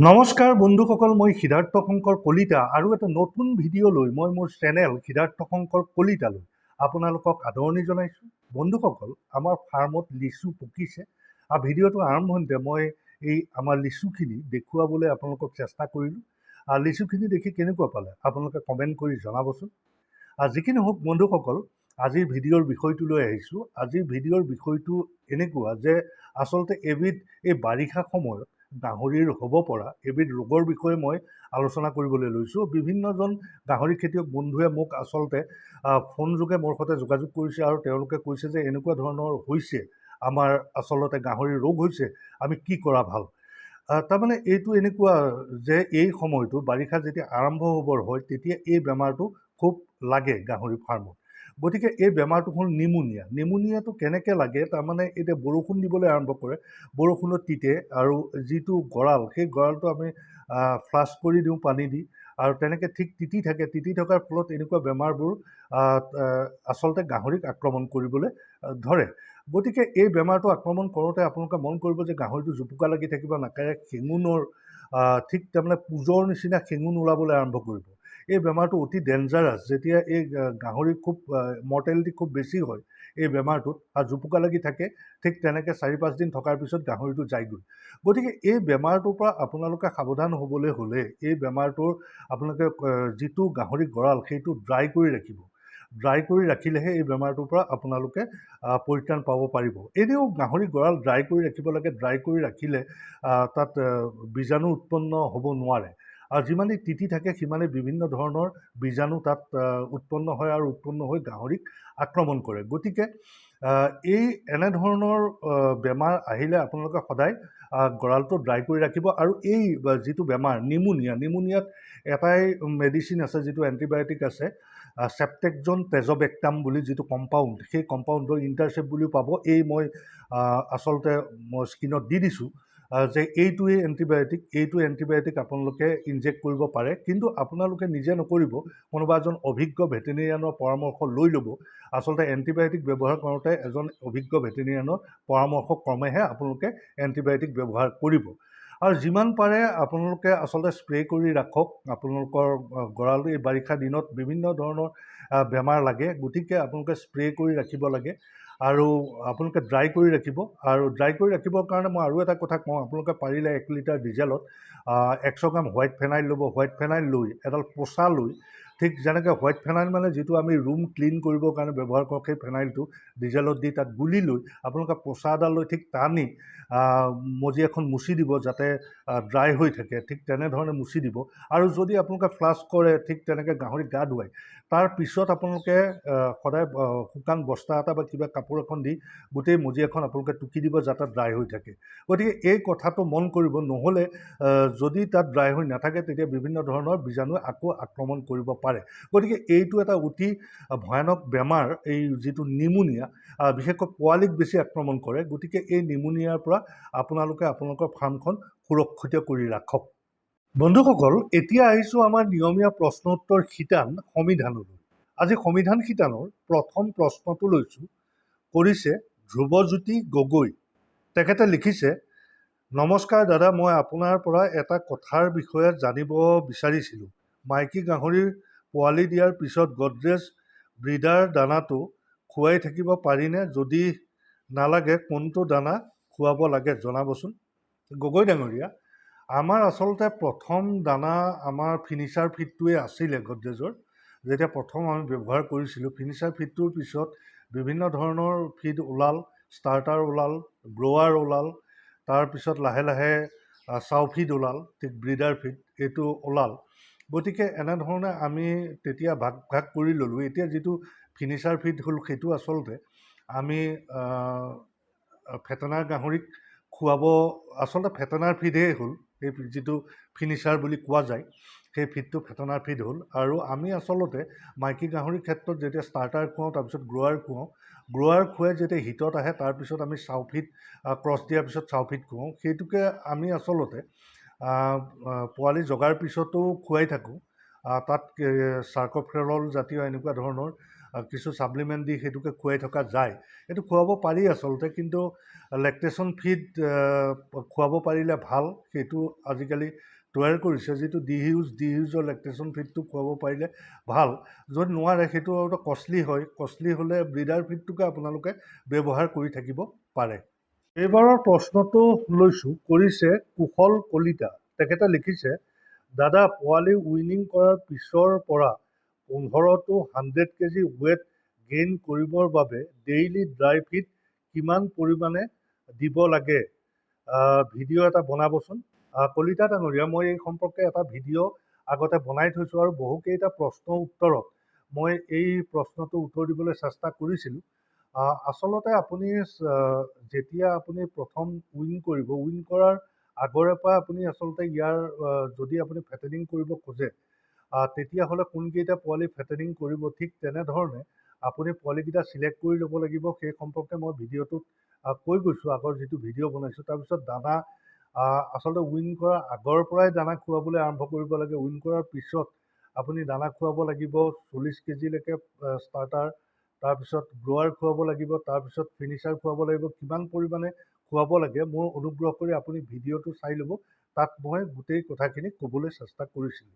নমস্কাৰ বন্ধুসকল, মই সিদ্ধাৰ্থ শংকৰ কলিতা আৰু এটা নতুন ভিডিঅ' লৈ মই মোৰ চেনেল সিদ্ধাৰ্থ শংকৰ কলিতালৈ আপোনালোকক আদৰণি জনাইছোঁ। বন্ধুসকল, আমাৰ ফাৰ্মত লিচু পকিছে আৰু ভিডিঅ'টো আৰম্ভণিতে মই এই আমাৰ লিচুখিনি দেখুৱাবলৈ আপোনালোকক চেষ্টা কৰিলোঁ। আৰু লিচুখিনি দেখি কেনেকুৱা পালে আপোনালোকে কমেণ্ট কৰি জনাবচোন। যি কি নহওক বন্ধুসকল, আজিৰ ভিডিঅ'ৰ বিষয়টো লৈ আহিছোঁ। আজিৰ ভিডিঅ'ৰ বিষয়টো এনেকুৱা যে আচলতে এবিধ এই বাৰিষা সময়ত গাহৰিৰ হ'ব পৰা এবিধ ৰোগৰ বিষয়ে মই আলোচনা কৰিবলৈ লৈছোঁ। বিভিন্নজন গাহৰি খেতিয়ক বন্ধুৱে মোক আচলতে ফোনযোগে মোৰ সৈতে যোগাযোগ কৰিছে আৰু তেওঁলোকে কৈছে যে এনেকুৱা ধৰণৰ হৈছে, আমাৰ আচলতে গাহৰিৰ ৰোগ হৈছে, আমি কি কৰা ভাল। তাৰমানে এইটো এনেকুৱা যে এই সময়টো বাৰিষা যেতিয়া আৰম্ভ হ'বৰ হয় তেতিয়া এই বেমাৰটো খুব লাগে গাহৰি ফাৰ্মত। গতিকে এই বেমাৰটো হ'ল নিমুনিয়া। নিমুনিয়াটো কেনেকৈ লাগে, তাৰমানে এতিয়া বৰষুণ দিবলৈ আৰম্ভ কৰে, বৰষুণত তিতে আৰু যিটো গঁৰাল সেই গঁৰালটো আমি ফ্লাছ কৰি দিওঁ পানী দি, আৰু তেনেকৈ ঠিক তিতি থাকে। তিতি থকাৰ ফলত এনেকুৱা বেমাৰবোৰ আচলতে গাহৰিক আক্ৰমণ কৰিবলৈ ধৰে। গতিকে এই বেমাৰটো আক্ৰমণ কৰোঁতে আপোনালোকে মন কৰিব যে গাহৰিটো জোপোকা লাগি থাকিব, নাকেৰে শেঙুনৰ ঠিক তাৰমানে পূজৰ নিচিনা শেঙুন ওলাবলৈ আৰম্ভ কৰিব। এই বেমাৰটো অতি ডেঞ্জাৰাছ। যেতিয়া এই গাহৰি খুব মৰ্টেলিটি খুব বেছি হয় এই বেমাৰটোত আৰু জোপোকা লাগি থাকে, ঠিক তেনেকৈ 4-5 দিন থকাৰ পিছত গাহৰিটো যায়গৈ। গতিকে এই বেমাৰটোৰ পৰা আপোনালোকে সাৱধান হ'বলৈ হ'লে এই বেমাৰটোৰ আপোনালোকে যিটো গাহৰি গঁৰাল সেইটো ড্ৰাই কৰি ৰাখিব। ড্ৰাই কৰি ৰাখিলেহে এই বেমাৰটোৰ পৰা আপোনালোকে পৰিত্ৰাণ পাব পাৰিব। এনেও গাহৰি গঁৰাল ড্ৰাই কৰি ৰাখিব লাগে। ড্ৰাই কৰি ৰাখিলে তাত বীজাণু উৎপন্ন হ'ব নোৱাৰে, আৰু যিমানেই তিতি থাকে সিমানেই বিভিন্ন ধৰণৰ বীজাণু তাত উৎপন্ন হয় আৰু উৎপন্ন হৈ গাহৰিক আক্ৰমণ কৰে। গতিকে এই এনেধৰণৰ বেমাৰ আহিলে আপোনালোকে সদায় গঁৰালটো ড্ৰাই কৰি ৰাখিব। আৰু এই যিটো বেমাৰ নিমুনিয়াত এটাই মেডিচিন আছে, যিটো এণ্টিবায়'টিক আছে, চেপ্টেকজন টেজবেক্টাম বুলি যিটো কম্পাউণ্ড, সেই কম্পাউণ্ডৰ ইণ্টাৰচেপ্ট বুলিও পাব। এই মই আচলতে মই স্ক্ৰীণত দি দিছোঁ যে এইটোৱেই এণ্টিবায়'টিক আপোনালোকে ইনজেক্ট কৰিব পাৰে। কিন্তু আপোনালোকে নিজে নকৰিব, কোনোবা এজন অভিজ্ঞ ভেটেনেৰিয়ানৰ পৰামৰ্শ লৈ ল'ব। আচলতে এণ্টিবায়'টিক ব্যৱহাৰ কৰোঁতে এজন অভিজ্ঞ ভেটেনেৰিয়ানৰ পৰামৰ্শ ক্ৰমেহে আপোনালোকে এণ্টিবায়'টিক ব্যৱহাৰ কৰিব। আৰু যিমান পাৰে আপোনালোকে আচলতে স্প্ৰে' কৰি ৰাখক আপোনালোকৰ গঁৰাল। এই বাৰিষা দিনত বিভিন্ন ধৰণৰ বেমাৰ লাগে, গতিকে আপোনালোকে স্প্ৰে' কৰি ৰাখিব লাগে আৰু আপোনালোকে ড্ৰাই কৰি ৰাখিব। আৰু ড্ৰাই কৰি ৰাখিবৰ কাৰণে মই আৰু এটা কথা কওঁ, আপোনালোকে পাৰিলে 1 লিটাৰ ডিজেলত 100 গ্ৰাম হোৱাইট ফেনাইল ল'ব। হোৱাইট ফেনাইল লৈ এডাল পঁচা লৈ, ঠিক যেনেকৈ হোৱাইট ফেনাইল মানে যিটো আমি ৰুম ক্লিন কৰিবৰ কাৰণে ব্যৱহাৰ কৰোঁ, সেই ফেনাইলটো ডিজেলত দি তাত গুলি লৈ আপোনালোকে পঁচা এডাল লৈ ঠিক টানি মজি এখন মুচি দিব, যাতে ড্ৰাই হৈ থাকে। ঠিক তেনেধৰণে মুচি দিব। আৰু যদি আপোনালোকে ফ্লাছ কৰে, ঠিক তেনেকৈ গাহৰিক গা ধুৱায়, তাৰ পিছত আপোনালোকে সদায় শুকান বস্তা এটা বা কিবা কাপোৰ এখন দি গোটেই মজি এখন আপোনালোকে টুকি দিব, যাতে ড্ৰাই হৈ থাকে। গতিকে এই কথাটো মন কৰিব, নহ'লে যদি তাত ড্ৰাই হৈ নাথাকে তেতিয়া বিভিন্ন ধৰণৰ বীজাণুৱে আকৌ আক্ৰমণ কৰিব পাৰে। গতিকে এইটো এটা অতি ভয়ানক বেমাৰ, এই যিটো নিমুনিয়া, বিশেষকৈ পোৱালিক বেছি আক্ৰমণ কৰে। গতিকে এই নিমুনিয়াৰ পৰা আপোনালোকে আপোনালোকৰ ফাৰ্মখন সুৰক্ষিত কৰি ৰাখক। বন্ধুসকল, এতিয়া আহিছোঁ আমাৰ নিয়মীয়া প্ৰশ্নোত্তৰ শিতান সমিধানলৈ। আজি সমিধান শিতানৰ প্ৰথম প্ৰশ্নটো লৈছোঁ, কৰিছে ধ্ৰুৱজ্যোতি গগৈ। তেখেতে লিখিছে, নমস্কাৰ দাদা, মই আপোনাৰ পৰা এটা কথাৰ বিষয়ে জানিব বিচাৰিছিলোঁ। মাইকী গাহৰিৰ পোৱালি দিয়াৰ পিছত গডৰেজ ব্ৰিডাৰ দানাটো খুৱাই থাকিব পাৰিনে? যদি নালাগে কোনটো দানা খুৱাব লাগে জনাবচোন। গগৈ ডাঙৰীয়া, আমাৰ আচলতে প্ৰথম দানা আমাৰ ফিনিচাৰ ফিডটোৱে আছিলে গডৰেজৰ। যেতিয়া প্ৰথম আমি ব্যৱহাৰ কৰিছিলোঁ, ফিনিচাৰ ফিডটোৰ পিছত বিভিন্ন ধৰণৰ ফিড ওলাল, ষ্টাৰ্টাৰ ওলাল, গ্ৰ'ৱাৰ ওলাল, তাৰপিছত লাহে লাহে চাউ ফিড ওলাল, ঠিক ব্ৰিডাৰ ফিড এইটো ওলাল। গতিকে এনেধৰণে আমি তেতিয়া ভাগ কৰি ল'লোঁ। এতিয়া যিটো ফিনিচাৰ ফিড হ'ল, সেইটো আচলতে আমি ফেটেনাৰ গাহৰিক খুৱাব, আচলতে ফেটেনাৰ ফিডেই হ'ল। এই যিটো ফিনিচাৰ বুলি কোৱা যায়, সেই ফিডটো ফেটেনাৰ ফিড হ'ল। আৰু আমি আচলতে মাইকী গাহৰিৰ ক্ষেত্ৰত যেতিয়া ষ্টাৰ্টাৰ খুৱাওঁ, তাৰপিছত গ্ৰ'ৱাৰ খুৱাওঁ। গ্ৰ'ৱাৰ খুৱাই যেতিয়া হিটত আহে, তাৰপিছত আমি চাউ ফিড ক্ৰছ দিয়াৰ পিছত চাউ ফিড খুৱাওঁ। সেইটোকে আমি আচলতে পোৱালি জগাৰ পিছতো খুৱাই থাকোঁ। তাত চাৰ্কফেৰল জাতীয় এনেকুৱা ধৰণৰ কিছু ছাপ্লিমেণ্ট দি সেইটোকে খুৱাই থকা যায়। এইটো খুৱাব পাৰি আচলতে, কিন্তু লেক্টেশ্যন ফিড খুৱাব পাৰিলে ভাল। সেইটো আজিকালি তৈয়াৰ কৰিছে, যিটো ডিহিউজৰ লেক্টেশ্যন ফিডটো খুৱাব পাৰিলে ভাল। যদি নোৱাৰে সেইটো অলপ কষ্টলি হয়, কষ্টলি হ'লে ব্ৰিডাৰ ফিডটোকে আপোনালোকে ব্যৱহাৰ কৰি থাকিব পাৰে। এইবাৰৰ প্ৰশ্নটো লৈছোঁ, কৰিছে কুশল কলিতা। তেখেতে লিখিছে, দাদা পোৱালি উইনিং কৰাৰ পিছৰ পৰা 15 to 100 কেজি ৱেট গেইন কৰিবৰ বাবে ডেইলি ড্ৰাই ফিড কিমান পৰিমাণে দিব লাগে, ভিডিঅ' এটা বনাবচোন। কলিতা ডাঙৰীয়া, মই এই সম্পৰ্কে এটা ভিডিঅ' আগতে বনাই থৈছোঁ আৰু বহুকেইটা প্ৰশ্ন উত্তৰত মই এই প্ৰশ্নটো উত্তৰ দিবলৈ চেষ্টা কৰিছিলোঁ। আচলতে আপুনি যেতিয়া আপুনি প্ৰথম উইন কৰিব, উইন কৰাৰ আগৰে পৰা আপুনি আচলতে ইয়াৰ যদি আপুনি ফেটেনিং কৰিব খোজে, তেতিয়াহ'লে কোনকেইটা পোৱালি ফেটেনিং কৰিব, ঠিক তেনেধৰণে আপুনি পোৱালিকেইটা চিলেক্ট কৰি ল'ব লাগিব। সেই সম্পৰ্কে মই ভিডিঅ'টোত কৈ গৈছোঁ, আগৰ যিটো ভিডিঅ' বনাইছোঁ। তাৰপিছত দানা আচলতে উইন কৰাৰ আগৰ পৰাই দানা খুৱাবলৈ আৰম্ভ কৰিব লাগে। উইন কৰাৰ পিছত আপুনি দানা খুৱাব লাগিব 40 কেজিলৈকে ষ্টাৰ্টাৰ, তাৰপিছত গ্ৰ'ৱাৰ খুৱাব লাগিব, তাৰপিছত ফিনিচাৰ খুৱাব লাগিব। কিমান পৰিমাণে খুৱাব লাগে মোৰ অনুগ্ৰহ কৰি আপুনি ভিডিঅ'টো চাই ল'ব, তাত মই গোটেই কথাখিনি ক'বলৈ চেষ্টা কৰিছিলোঁ।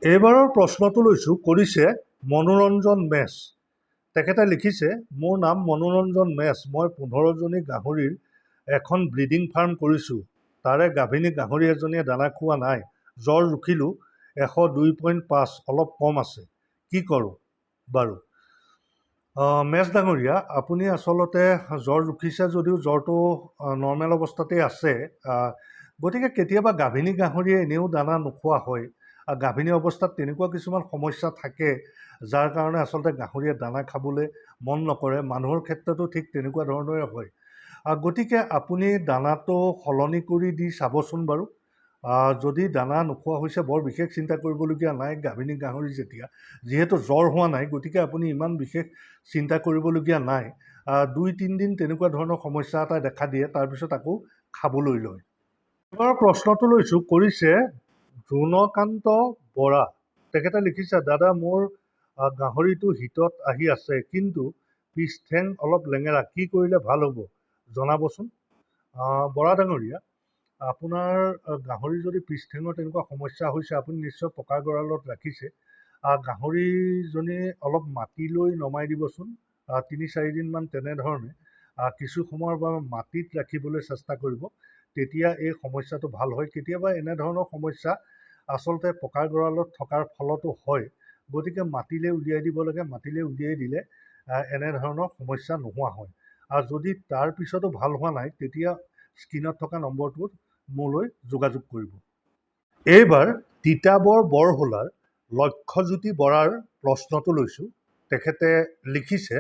এইবাৰৰ প্ৰশ্নটো লৈছোঁ, কৰিছে মনোৰঞ্জন মেছ। তেখেতে লিখিছে, মোৰ নাম মনোৰঞ্জন মেছ। মই 15জনী গাহৰিৰ এখন ব্ৰিডিং ফাৰ্ম কৰিছোঁ। তাৰে গাভিনী গাহৰি এজনীয়ে দানা খোৱা নাই। জ্বৰ জুখিলোঁ 102.5, অলপ কম আছে, কি কৰোঁ বাৰু? মেছ ডাঙৰীয়া, আপুনি আচলতে জ্বৰ জুখিছে যদিও জ্বৰটো নৰ্মেল অৱস্থাতেই আছে। গতিকে কেতিয়াবা গাভিনী গাহৰিয়ে এনেও দানা নোখোৱা হয়। গাভিনী অৱস্থাত তেনেকুৱা কিছুমান সমস্যা থাকে, যাৰ কাৰণে আচলতে গাহৰিয়ে দানা খাবলৈ মন নকৰে। মানুহৰ ক্ষেত্ৰতো ঠিক তেনেকুৱা ধৰণৰে হয়। গতিকে আপুনি দানাটো সলনি কৰি দি চাবচোন বাৰু। যদি দানা নোখোৱা হৈছে, বৰ বিশেষ চিন্তা কৰিবলগীয়া নাই। গাভিনী গাহৰি যেতিয়া, যিহেতু জ্বৰ হোৱা নাই, গতিকে আপুনি ইমান বিশেষ চিন্তা কৰিবলগীয়া নাই। 2-3 দিন তেনেকুৱা ধৰণৰ সমস্যা এটা দেখা দিয়ে, তাৰপিছত আকৌ খাবলৈ লয়। এবাৰ প্ৰশ্নটো লৈছোঁ, কৰিছে দ্ৰোণকান্ত বৰা। তেখেতে লিখিছে, দাদা মোৰ গাহৰিটো হিটত আহি আছে, কিন্তু পিছ ঠেং অলপ লেঙেৰা, কি কৰিলে ভাল হ'ব জনাবচোন। বৰা ডাঙৰীয়া, আপোনাৰ গাহৰি যদি পিছ ঠেঙৰ তেনেকুৱা সমস্যা হৈছে, আপুনি নিশ্চয় পকা গঁৰালত ৰাখিছে। গাহৰিজনী অলপ মাটি লৈ নমাই দিবচোন, 3-4 দিনমান তেনেধৰণে কিছু সময়ৰ বাবে মাটিত ৰাখিবলৈ চেষ্টা কৰিব, তেতিয়া এই সমস্যাটো ভাল হয়। কেতিয়াবা এনেধৰণৰ সমস্যা আচলতে পকা গঁৰালত থকাৰ ফলতো হয়। গতিকে মাটিলৈ উলিয়াই দিব লাগে, মাটিলৈ উলিয়াই দিলে এনেধৰণৰ সমস্যা নোহোৱা হয়। যদি তাৰ পিছতো ভাল হোৱা নাই, তেতিয়া স্ক্ৰীণত থকা নম্বৰটোত মোলৈ যোগাযোগ কৰিব। এইবাৰ তিতাবৰ বৰহোলাৰ লক্ষ্যজ্যোতি বৰাৰ প্ৰশ্নটো লৈছোঁ। তেখেতে লিখিছে,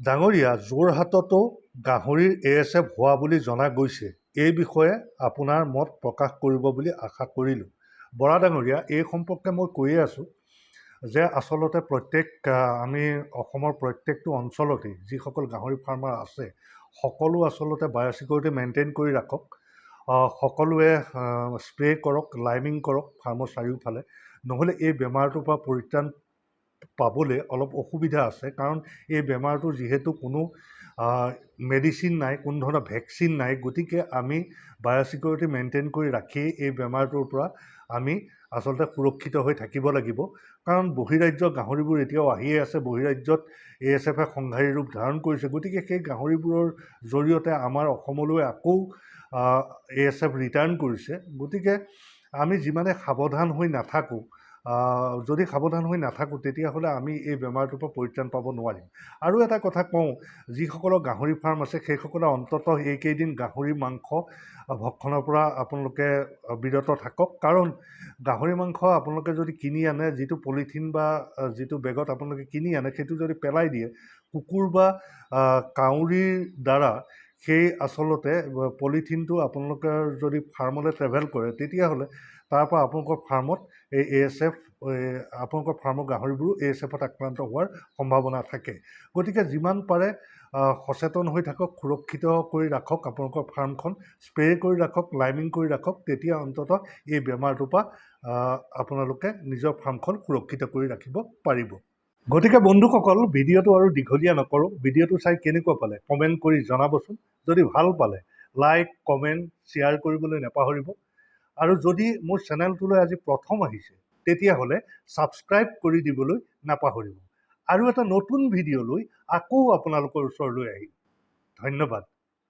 ডাঙৰীয়া, যোৰহাটতো গাহৰিৰ ASF হোৱা বুলি জনা গৈছে। এই বিষয়ে আপোনাৰ মত প্ৰকাশ কৰিব বুলি আশা কৰিলোঁ। বৰা ডাঙৰীয়া, এই সম্পৰ্কে মই কৈয়ে আছোঁ যে আচলতে আমি অসমৰ প্ৰত্যেকটো অঞ্চলতেই যিসকল গাহৰি ফাৰ্মাৰ আছে, সকলো আচলতে বায়'চিকিউৰিটি মেইনটেইন কৰি ৰাখক। সকলোৱে স্প্ৰে কৰক, লাইমিং কৰক ফাৰ্মৰ চাৰিওফালে, নহ'লে এই বেমাৰটোৰ পৰা পৰিত্ৰাণ পাবলৈ অলপ অসুবিধা আছে। কাৰণ এই বেমাৰটোৰ যিহেতু কোনো মেডিচিন নাই, কোনো ধৰণৰ ভেকচিন নাই, গতিকে আমি বায়'চিকিউৰিটি মেইনটেইন কৰি ৰাখি এই বেমাৰটোৰ পৰা আমি আচলতে সুৰক্ষিত হৈ থাকিব লাগিব। কাৰণ বহিৰাজ্যৰ গাহৰিবোৰ এতিয়াও আহিয়ে আছে, বহিৰাজ্যত ASFে সংঘাৰী ৰূপ ধাৰণ কৰিছে। গতিকে সেই গাহৰিবোৰৰ জৰিয়তে আমাৰ অসমলৈ আকৌ ASF ৰিটাৰ্ণ কৰিছে। গতিকে আমি যিমানে সাৱধান হৈ নাথাকোঁ, যদি সাৱধান হৈ নাথাকোঁ, তেতিয়াহ'লে আমি এই বেমাৰটোৰ পৰা পৰিত্ৰাণ পাব নোৱাৰিম। আৰু এটা কথা কওঁ, যিসকলৰ গাহৰি ফাৰ্ম আছে, সেইসকলে অন্ততঃ এইকেইদিন গাহৰি মাংস ভক্ষণৰ পৰা আপোনালোকে বিৰত থাকক। কাৰণ গাহৰি মাংস আপোনালোকে যদি কিনি আনে, যিটো পলিথিন বা যিটো বেগত আপোনালোকে কিনি আনে, সেইটো যদি পেলাই দিয়ে, কুকুৰ বা কাউৰীৰ দ্বাৰা সেই আচলতে পলিথিনটো আপোনালোকে যদি ফাৰ্মলৈ ট্ৰেভেল কৰে, তেতিয়াহ'লে তাৰ পৰা আপোনালোকৰ ফাৰ্মত এই ASF, আপোনালোকৰ ফাৰ্মৰ গাহৰিবোৰো ASFত আক্ৰান্ত হোৱাৰ সম্ভাৱনা থাকে। গতিকে যিমান পাৰে সচেতন হৈ থাকক, সুৰক্ষিত কৰি ৰাখক আপোনালোকৰ ফাৰ্মখন, স্প্ৰে কৰি ৰাখক, লাইমিং কৰি ৰাখক, তেতিয়া অন্ততঃ এই বেমাৰটোৰ পৰা আপোনালোকে নিজৰ ফাৰ্মখন সুৰক্ষিত কৰি ৰাখিব পাৰিব। গতিকে বন্ধুসকল, ভিডিঅ'টো আৰু দীঘলীয়া নকৰোঁ। ভিডিঅ'টো চাই কেনেকুৱা পালে কমেণ্ট কৰি জনাবচোন। যদি ভাল পালে লাইক, কমেণ্ট, শ্বেয়াৰ কৰিবলৈ নাপাহৰিব। আৰু যদি মোৰ চেনেলটোলৈ আজি প্ৰথম আহিছে তেতিয়াহ'লে ছাবস্ক্ৰাইব কৰি দিবলৈ নাপাহৰিব। আৰু এটা নতুন ভিডিঅ' লৈ আকৌ আপোনালোকৰ ওচৰলৈ আহিম। ধন্যবাদ।